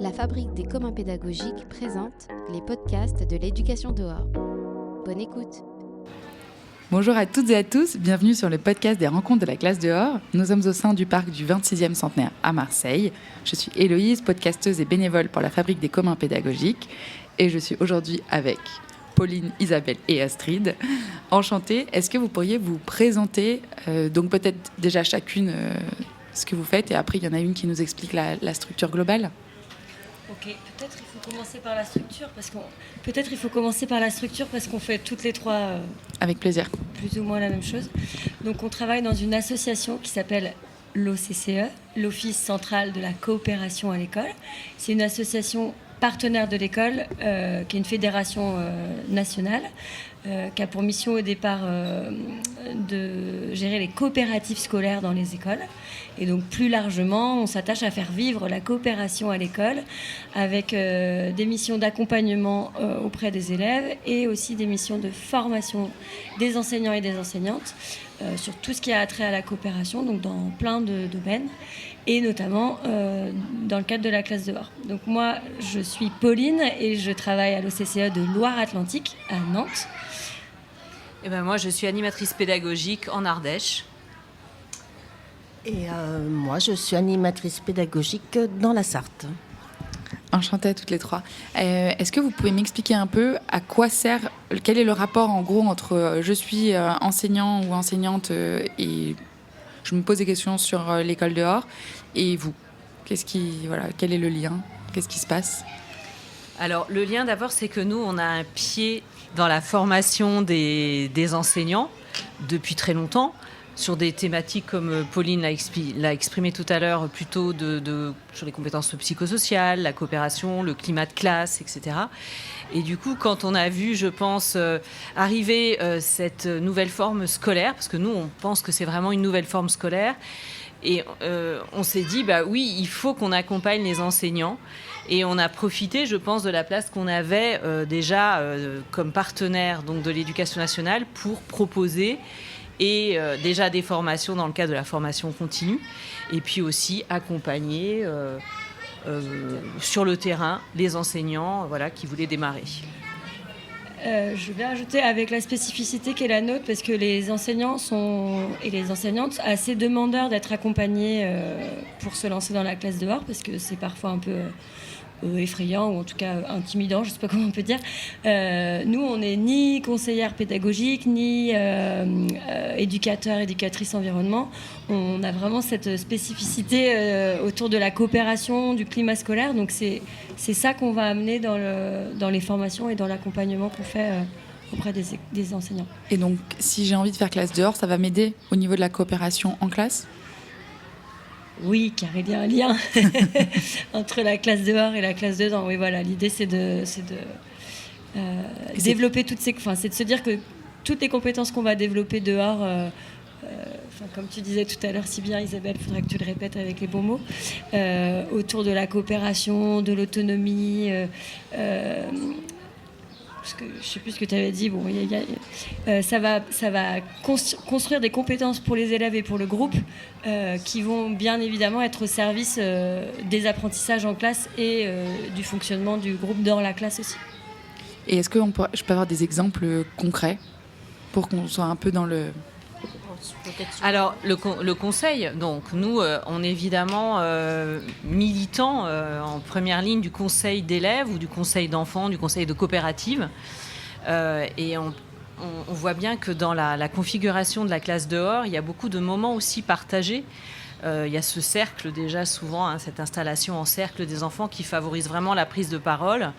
La Fabrique des communs pédagogiques présente les podcasts de l'éducation dehors. Bonne écoute. Bonjour à toutes et à tous, bienvenue sur le podcast des rencontres de la classe dehors. Nous sommes au sein du parc du 26e centenaire à Marseille. Je suis Héloïse, podcasteuse et bénévole pour la Fabrique des communs pédagogiques. Et je suis aujourd'hui avec Pauline, Isabelle et Astrid. Enchantée, est-ce que vous pourriez vous présenter, donc peut-être déjà chacune ce que vous faites, et après il y en a une qui nous explique la structure globale. Ok, peut-être il faut commencer par la structure parce qu'on fait toutes les trois Avec plaisir. plus ou moins la même chose. Donc on travaille dans une association qui s'appelle l'OCCE, l'Office central de la coopération à l'école. C'est une association partenaire de l'école, qui est une fédération nationale, qui a pour mission au départ de gérer les coopératives scolaires dans les écoles. Et donc plus largement, on s'attache à faire vivre la coopération à l'école avec des missions d'accompagnement auprès des élèves et aussi des missions de formation des enseignants et des enseignantes sur tout ce qui a trait à la coopération, donc dans plein de domaines, et notamment dans le cadre de la classe dehors. Donc moi, je suis Pauline et je travaille à l'OCCE de Loire-Atlantique, à Nantes. Et moi, je suis animatrice pédagogique en Ardèche. Et moi, je suis animatrice pédagogique dans la Sarthe. Enchantée à toutes les trois. Est-ce que vous pouvez m'expliquer un peu à quoi sert, quel est le rapport en gros entre je suis enseignant ou enseignante et je me pose des questions sur l'école dehors et vous? Quel est le lien? Qu'est-ce qui se passe? Alors, le lien d'abord, c'est que nous, on a un pied dans la formation des enseignants depuis très longtemps, sur des thématiques comme Pauline l'a exprimé tout à l'heure, plutôt sur les compétences psychosociales, la coopération, le climat de classe, etc. Et du coup, quand on a vu, je pense, arriver cette nouvelle forme scolaire, parce que nous, on pense que c'est vraiment une nouvelle forme scolaire, et on s'est dit, oui, il faut qu'on accompagne les enseignants. Et on a profité, je pense, de la place qu'on avait déjà comme partenaire donc, de l'Éducation nationale pour proposer et déjà des formations dans le cadre de la formation continue, et puis aussi accompagner sur le terrain les enseignants qui voulaient démarrer. Je vais ajouter avec la spécificité qui est la nôtre, parce que les enseignants et les enseignantes assez demandeurs d'être accompagnés pour se lancer dans la classe dehors, parce que c'est parfois un peu effrayant ou en tout cas intimidant, je ne sais pas comment on peut dire. Nous, on n'est ni conseillère pédagogique, ni éducateur, éducatrice environnement. On a vraiment cette spécificité autour de la coopération, du climat scolaire. Donc c'est ça qu'on va amener dans les formations et dans l'accompagnement qu'on fait auprès des enseignants. Et donc, si j'ai envie de faire classe dehors, ça va m'aider au niveau de la coopération en classe? Oui, car il y a un lien entre la classe dehors et la classe dedans. Oui, voilà, l'idée c'est de développer c'est de se dire que toutes les compétences qu'on va développer dehors, comme tu disais tout à l'heure si bien Isabelle, il faudra que tu le répètes avec les bons mots, autour de la coopération, de l'autonomie, parce que je ne sais plus ce que tu avais dit, ça va construire des compétences pour les élèves et pour le groupe qui vont bien évidemment être au service des apprentissages en classe et du fonctionnement du groupe dans la classe aussi. Et est-ce que je peux avoir des exemples concrets pour qu'on soit un peu dans le... Alors, le conseil, donc nous, on est évidemment militants en première ligne du conseil d'élèves ou du conseil d'enfants, du conseil de coopérative. Et on voit bien que dans la configuration de la classe dehors, il y a beaucoup de moments aussi partagés. Il y a ce cercle déjà souvent, cette installation en cercle des enfants qui favorise vraiment la prise de parole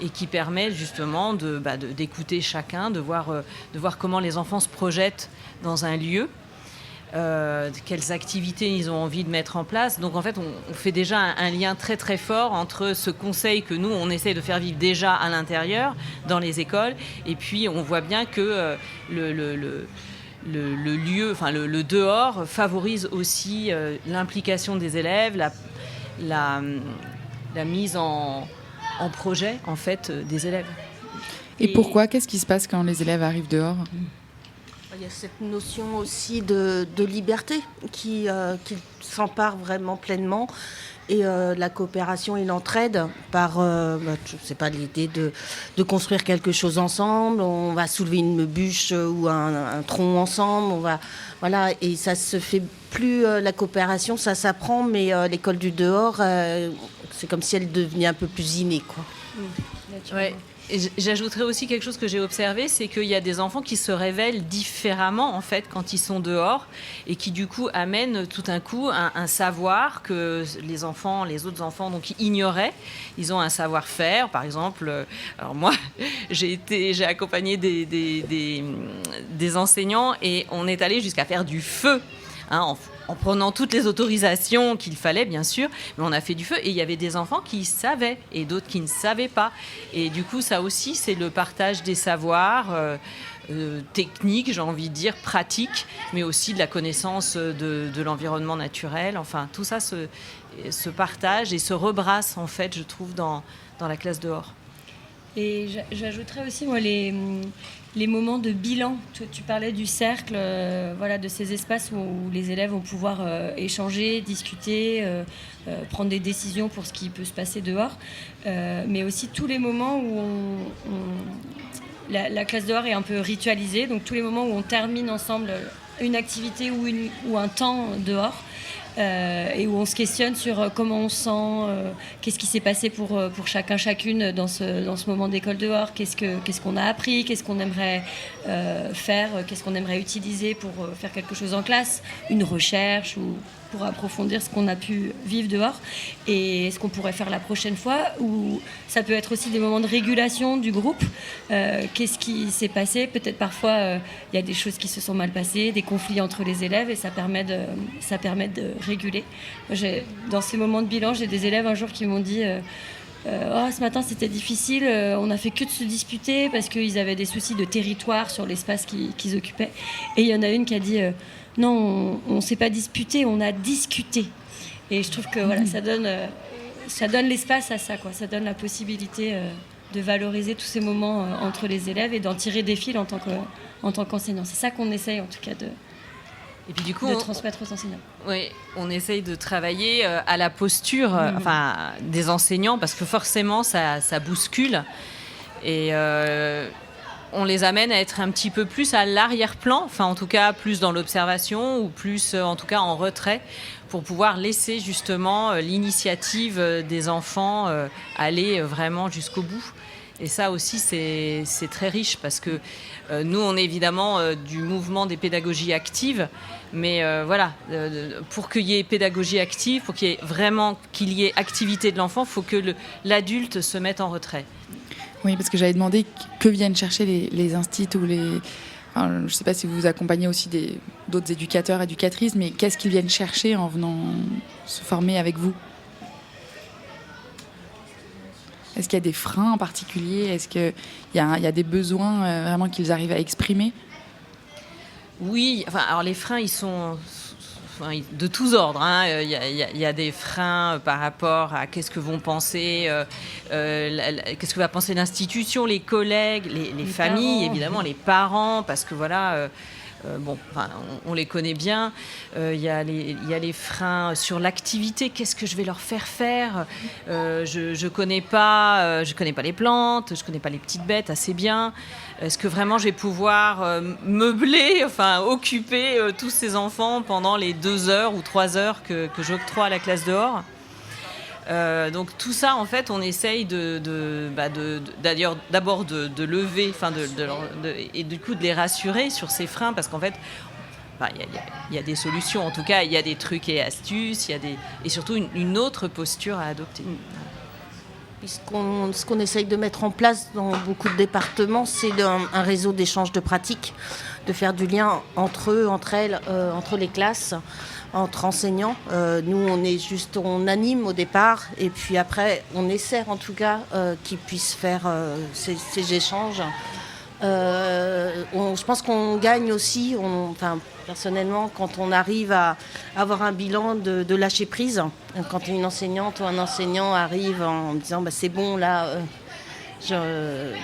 et qui permet justement d'écouter chacun, de voir comment les enfants se projettent dans un lieu, quelles activités ils ont envie de mettre en place. Donc en fait, on fait déjà un lien très très fort entre ce conseil que nous, on essaie de faire vivre déjà à l'intérieur, dans les écoles, et puis on voit bien que le lieu, le dehors favorise aussi l'implication des élèves, la mise en projet en fait des élèves. Et pourquoi? Qu'est-ce qui se passe quand les élèves arrivent dehors? Il y a cette notion aussi de liberté qui s'empare vraiment pleinement. et la coopération et l'entraide par, je sais pas, l'idée de construire quelque chose ensemble. On va soulever une bûche ou un tronc ensemble. Voilà, et ça se fait plus, la coopération, ça s'apprend, mais l'école du dehors, c'est comme si elle devenait un peu plus innée, quoi. Ouais. Et j'ajouterais aussi quelque chose que j'ai observé, c'est qu'il y a des enfants qui se révèlent différemment en fait quand ils sont dehors et qui du coup amènent tout d'un coup un savoir que les autres enfants donc ignoraient. Ils ont un savoir-faire, par exemple. Alors moi, j'ai accompagné des enseignants et on est allé jusqu'à faire du feu. En prenant toutes les autorisations qu'il fallait, bien sûr, mais on a fait du feu et il y avait des enfants qui savaient et d'autres qui ne savaient pas. Et du coup, ça aussi, c'est le partage des savoirs techniques, j'ai envie de dire, pratiques, mais aussi de la connaissance de l'environnement naturel. Enfin, tout ça se partage et se rebrasse, en fait, je trouve, dans la classe dehors. Et j'ajouterais aussi, moi, les moments de bilan. Tu parlais du cercle, de ces espaces où les élèves vont pouvoir échanger, discuter, prendre des décisions pour ce qui peut se passer dehors. Mais aussi tous les moments où la classe dehors est un peu ritualisée. Donc tous les moments où on termine ensemble une activité ou un temps dehors. Et où on se questionne sur comment on se sent, qu'est-ce qui s'est passé pour chacune dans ce moment d'école dehors, qu'est-ce qu'on a appris, qu'est-ce qu'on aimerait faire, qu'est-ce qu'on aimerait utiliser pour faire quelque chose en classe, une recherche ou pour approfondir ce qu'on a pu vivre dehors et ce qu'on pourrait faire la prochaine fois. Ou ça peut être aussi des moments de régulation du groupe. Qu'est-ce qui s'est passé? Peut-être parfois il y a des choses qui se sont mal passées, des conflits entre les élèves et ça permet de réguler. Dans ces moments de bilan, j'ai des élèves un jour qui m'ont dit ce matin c'était difficile, on n'a fait que de se disputer parce qu'ils avaient des soucis de territoire sur l'espace qu'ils occupaient. Et il y en a une qui a dit non, on ne s'est pas disputé, on a discuté. Et je trouve que ça donne l'espace à ça, quoi. Ça donne la possibilité de valoriser tous ces moments entre les élèves et d'en tirer des fils en tant qu'enseignant. C'est ça qu'on essaye en tout cas et puis du coup, de transmettre aux enseignants. Oui, on essaye de travailler à la posture des enseignants parce que forcément ça bouscule et on les amène à être un petit peu plus à l'arrière-plan, enfin en tout cas plus dans l'observation ou plus en tout cas en retrait pour pouvoir laisser justement l'initiative des enfants aller vraiment jusqu'au bout. Et ça aussi, c'est très riche parce que nous, on est évidemment du mouvement des pédagogies actives. Mais pour qu'il y ait pédagogie active, pour qu'il y ait activité de l'enfant, il faut que l'adulte se mette en retrait. Oui, parce que j'avais demandé que viennent chercher les instituts ou les... Enfin, je ne sais pas si vous accompagnez aussi d'autres éducateurs, éducatrices, mais qu'est-ce qu'ils viennent chercher en venant se former avec vous ? Est-ce qu'il y a des freins en particulier ? Est-ce qu'il y a des besoins vraiment qu'ils arrivent à exprimer ? Oui, alors les freins, ils sont de tous ordres. Il y a des freins par rapport à qu'est-ce que vont penser, qu'est-ce que va penser l'institution, les collègues, les familles, parents. Évidemment, les parents, parce que on les connaît bien. Il y a les freins sur l'activité. Qu'est-ce que je vais leur faire ? Je connais pas les plantes, je connais pas les petites bêtes assez bien. Est-ce que vraiment je vais pouvoir meubler, occuper tous ces enfants pendant les 2 heures ou 3 heures que j'octroie à la classe dehors ? Donc tout ça, en fait, on essaye d'ailleurs d'abord de lever, et du coup de les rassurer sur ces freins, parce qu'en fait, il y a des solutions. En tout cas, il y a des trucs et astuces, et surtout une autre posture à adopter. Ce qu'on essaye de mettre en place dans beaucoup de départements, c'est un réseau d'échange de pratiques, de faire du lien entre eux, entre elles, entre les classes, entre enseignants. Nous, on anime au départ, et puis après, on essaie en tout cas qu'ils puissent faire ces échanges. Je pense qu'on gagne aussi, personnellement, quand on arrive à avoir un bilan de lâcher prise. Quand une enseignante ou un enseignant arrive en me disant c'est bon, là, j'ai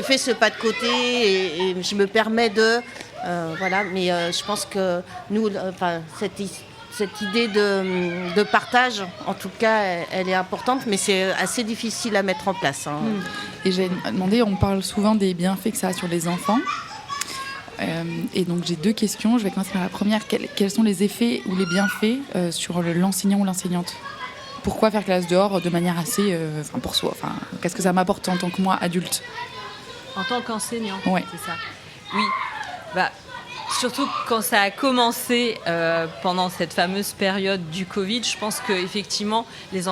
fait ce pas de côté et je me permets de... mais je pense que nous, cette idée de partage, en tout cas, elle est importante, mais c'est assez difficile à mettre en place. Hein. Et j'ai demandé, on parle souvent des bienfaits que ça a sur les enfants. Et donc j'ai 2 questions. Je vais commencer par la première. Quels sont les effets ou les bienfaits sur l'enseignant ou l'enseignante ? Pourquoi faire classe dehors de manière assez... pour soi, qu'est-ce que ça m'apporte en tant que moi, adulte ? En tant qu'enseignant, Ouais. c'est ça. Oui, surtout quand ça a commencé pendant cette fameuse période du Covid, je pense qu'effectivement, les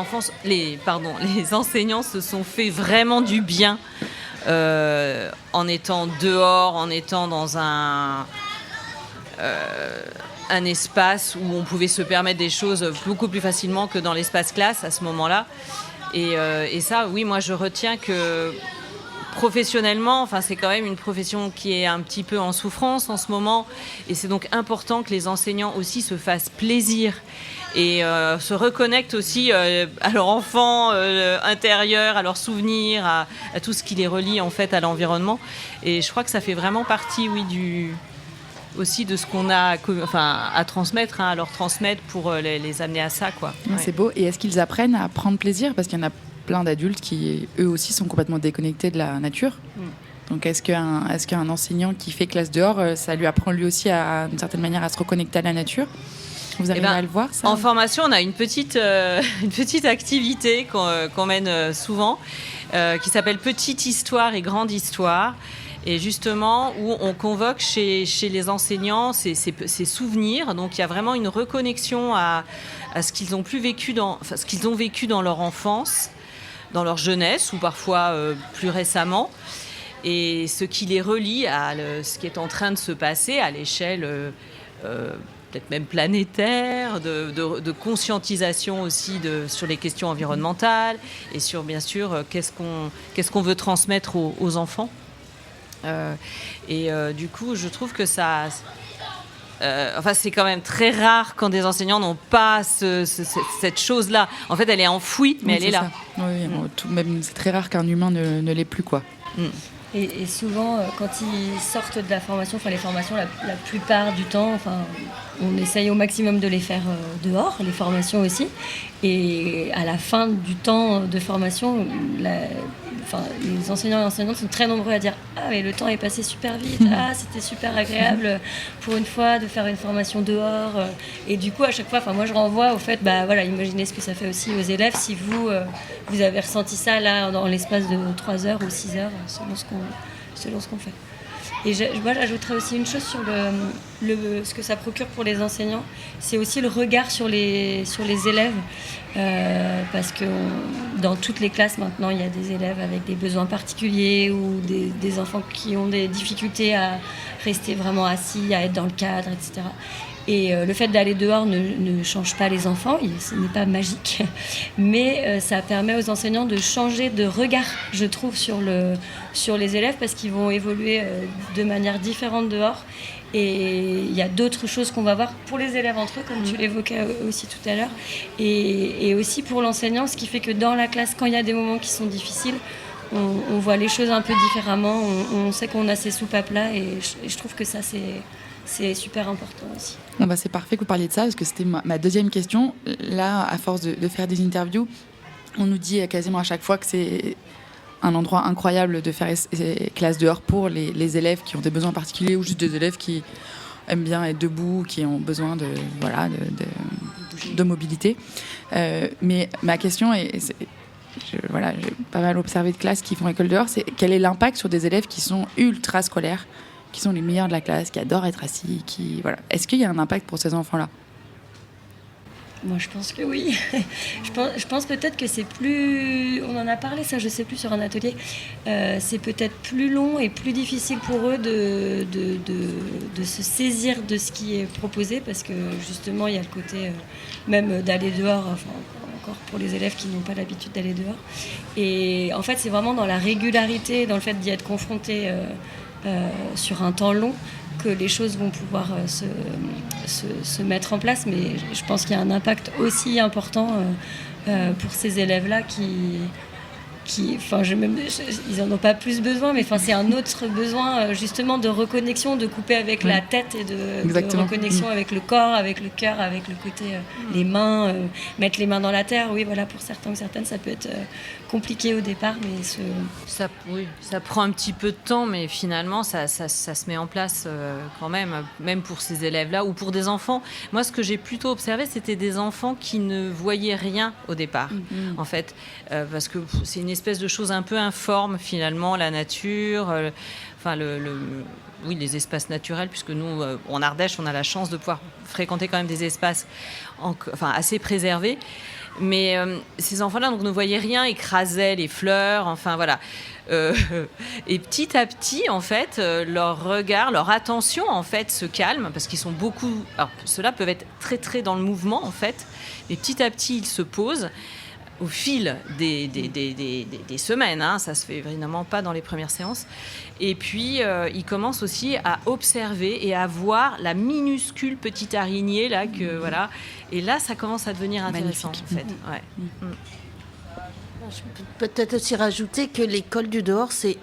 enseignants se sont fait vraiment du bien en étant dehors, en étant dans un espace où on pouvait se permettre des choses beaucoup plus facilement que dans l'espace classe à ce moment-là. Et ça, oui, moi je retiens que professionnellement, c'est quand même une profession qui est un petit peu en souffrance en ce moment, et c'est donc important que les enseignants aussi se fassent plaisir et se reconnectent aussi à leur enfant intérieur, à leurs souvenirs, à tout ce qui les relie en fait à l'environnement. Et je crois que ça fait vraiment partie, oui, aussi de ce qu'on a à transmettre, à leur transmettre pour les amener à ça, quoi. Ouais. C'est beau. Et est-ce qu'ils apprennent à prendre plaisir ? Parce qu'il y en a plein d'adultes qui, eux aussi, sont complètement déconnectés de la nature. Donc, est-ce qu'un enseignant qui fait classe dehors, ça lui apprend lui aussi, d'une certaine manière, à se reconnecter à la nature ? Vous arrivez à le voir, ça ? En formation, on a une petite activité qu'on mène souvent, qui s'appelle Petite Histoire et Grande Histoire. Et justement, où on convoque chez les enseignants ces souvenirs. Donc, il y a vraiment une reconnexion à ce qu'ils ont ce qu'ils ont vécu dans leur enfance, dans leur jeunesse, ou parfois plus récemment. Et ce qui les relie à ce qui est en train de se passer à l'échelle peut-être même planétaire, de conscientisation aussi sur les questions environnementales, et sur, bien sûr, qu'est-ce qu'on veut transmettre aux enfants. Du coup, je trouve que ça... c'est quand même très rare quand des enseignants n'ont pas cette chose-là. En fait, elle est enfouie, mais elle est là. Oui, même, c'est très rare qu'un humain ne l'ait plus, quoi. Et souvent, quand ils sortent de la formation, les formations, la plupart du temps, on essaye au maximum de les faire dehors, les formations aussi. Et à la fin du temps de formation, les enseignants et enseignantes sont très nombreux à dire « Ah, mais le temps est passé super vite. Ah, c'était super agréable pour une fois de faire une formation dehors. » Et du coup, à chaque fois, moi, je renvoie au fait, imaginez ce que ça fait aussi aux élèves si vous avez ressenti ça là dans l'espace de 3 heures ou 6 heures, selon ce qu'on fait. Et moi, j'ajouterais aussi une chose sur ce que ça procure pour les enseignants, c'est aussi le regard sur les élèves, parce que dans toutes les classes maintenant, il y a des élèves avec des besoins particuliers ou des enfants qui ont des difficultés à rester vraiment assis, à être dans le cadre, etc. Et le fait d'aller dehors ne change pas les enfants, ce n'est pas magique, mais ça permet aux enseignants de changer de regard, je trouve, sur les élèves, parce qu'ils vont évoluer de manière différente dehors. Et il y a d'autres choses qu'on va voir pour les élèves entre eux, comme tu l'évoquais aussi tout à l'heure, et aussi pour l'enseignant, ce qui fait que dans la classe, quand il y a des moments qui sont difficiles, on voit les choses un peu différemment, on sait qu'on a ces soupapes-là, et je trouve que ça, c'est super important aussi. C'est parfait que vous parliez de ça, parce que c'était ma deuxième question. Là, à force de faire des interviews, on nous dit quasiment à chaque fois que c'est un endroit incroyable de faire classe dehors pour les élèves qui ont des besoins particuliers, ou juste des élèves qui aiment bien être debout, qui ont besoin de mobilité. Mais ma question est... J'ai pas mal observé de classes qui font école dehors, c'est quel est l'impact sur des élèves qui sont ultra scolaires, qui sont les meilleurs de la classe, qui adorent être assis, Est-ce qu'il y a un impact pour ces enfants-là ? Moi, je pense que oui. je pense peut-être que c'est plus... On en a parlé, ça, je sais plus, sur un atelier. C'est peut-être plus long et plus difficile pour eux de se saisir de ce qui est proposé, parce que, justement, il y a le côté même d'aller dehors, encore pour les élèves qui n'ont pas l'habitude d'aller dehors. Et en fait, c'est vraiment dans la régularité, dans le fait d'y être confronté sur un temps long, que les choses vont pouvoir se mettre en place. Mais je pense qu'il y a un impact aussi important pour ces élèves-là ils en ont pas plus besoin, mais c'est un autre besoin justement de reconnexion, de couper avec la tête et de reconnexion avec le corps, avec le cœur, avec le côté les mains, mettre les mains dans la terre. Oui, voilà, pour certains ou certaines, ça peut être compliqué au départ, mais ça prend un petit peu de temps, mais finalement, ça se met en place quand même pour ces élèves-là ou pour des enfants. Moi, ce que j'ai plutôt observé, c'était des enfants qui ne voyaient rien au départ, en fait, parce que c'est une espèce de chose un peu informe, finalement, la nature, les espaces naturels, puisque nous, en Ardèche, on a la chance de pouvoir fréquenter quand même des espaces assez préservés. Mais ces enfants-là ne voyaient rien, écrasaient les fleurs, et petit à petit, en fait, leur regard, leur attention, en fait, se calme, parce qu'ils sont beaucoup... Alors, ceux-là peuvent être très, très dans le mouvement, en fait, mais petit à petit, ils se posent au fil des semaines, ça se fait évidemment pas dans les premières séances, et puis ils commencent aussi à observer et à voir la minuscule petite araignée là et là ça commence à devenir intéressant. Magnifique. En fait. Je peux peut-être aussi rajouter que l'école du dehors, c'est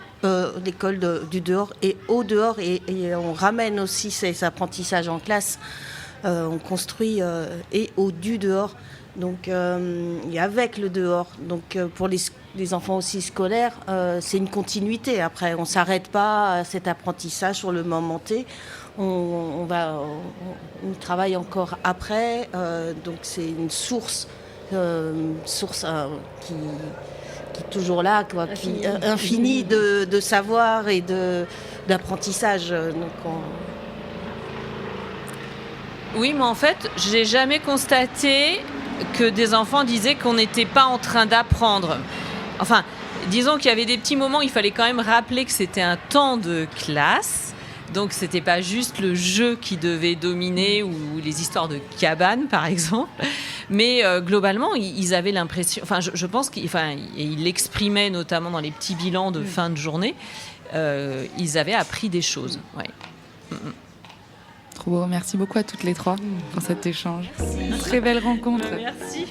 l'école du dehors et au dehors, et on ramène aussi ces apprentissages en classe, on construit et au du dehors. Donc, et avec le dehors. Donc, pour les enfants aussi scolaires, c'est une continuité. Après, on ne s'arrête pas à cet apprentissage sur le moment T. On travaille encore après. Donc, c'est une source qui est toujours là, infinie de savoir et d'apprentissage. Donc, Oui, mais en fait, je n'ai jamais constaté que des enfants disaient qu'on n'était pas en train d'apprendre. Enfin, disons qu'il y avait des petits moments, il fallait quand même rappeler que c'était un temps de classe, donc c'était pas juste le jeu qui devait dominer ou les histoires de cabane, par exemple, mais globalement, ils avaient l'impression, je pense qu'ils l'exprimaient notamment dans les petits bilans de fin de journée, ils avaient appris des choses. Ouais. Trop beau, merci beaucoup à toutes les trois pour cet échange. Merci. Très belle rencontre. Merci.